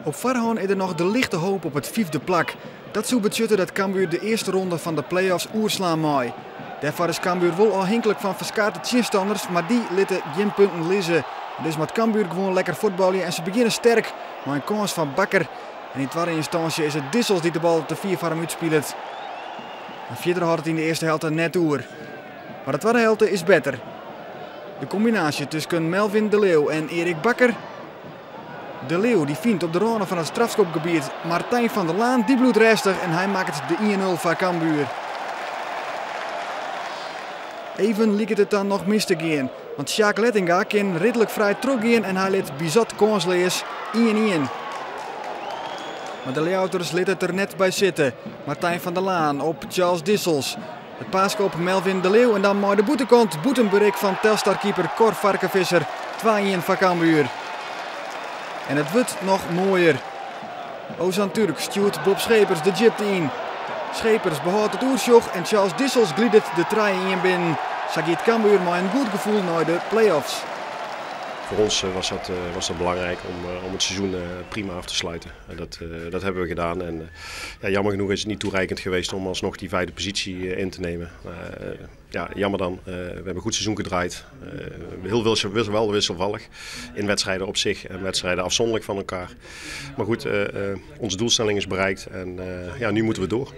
Op voorhand is er nog de lichte hoop op het vijfde plak. Dat zou betekenen dat Cambuur de eerste ronde van de play-offs oerslaan mooi. Daarvoor is Cambuur wel afhankelijk van verschillende tegenstanders, maar die lieten geen punten liggen. Dus moet Cambuur gewoon lekker voetballen en ze beginnen sterk. Maar een kans van Bakker. En in tweede instantie is het Dissels die de bal op de 4 voor hem uitspeelt. En verder had het in de eerste helft net oer. Maar de tweede helft is beter. De combinatie tussen Melvin de Leeuw en Erik Bakker. De Leeuw die vindt op de ronde van het strafschopgebied Martijn van der Laan, die bloedrestig en hij maakt de 1-0 voor Cambuur. Even liep het dan nog mis te gaan, want Sjaak Lettinga kan redelijk vrij teruggaan en hij liet Bizot kansloos 1-1. Maar de Leeuwters liet het er net bij zitten. Martijn van der Laan op Charles Dissels. Het paasje op Melvin de Leeuw en dan maar de boetekant. Boetenbereik van Telstar-keeper Cor Varkenvisser. 2-1 voor Cambuur. En het wordt nog mooier. Ozan Turk stuurt Bob Schepers de gypte in. Schepers behoudt het oersjoch en Charles Dissels glidt de 3-1 binnen. Zo gaat Cambuur maar een goed gevoel naar de play-offs. Voor ons was dat belangrijk om het seizoen prima af te sluiten. Dat hebben we gedaan. En ja, jammer genoeg is het niet toereikend geweest om alsnog die 5e positie in te nemen. Ja, jammer dan. We hebben een goed seizoen gedraaid. Heel wel wisselvallig in wedstrijden op zich en wedstrijden afzonderlijk van elkaar. Maar goed, onze doelstelling is bereikt en ja, nu moeten we door.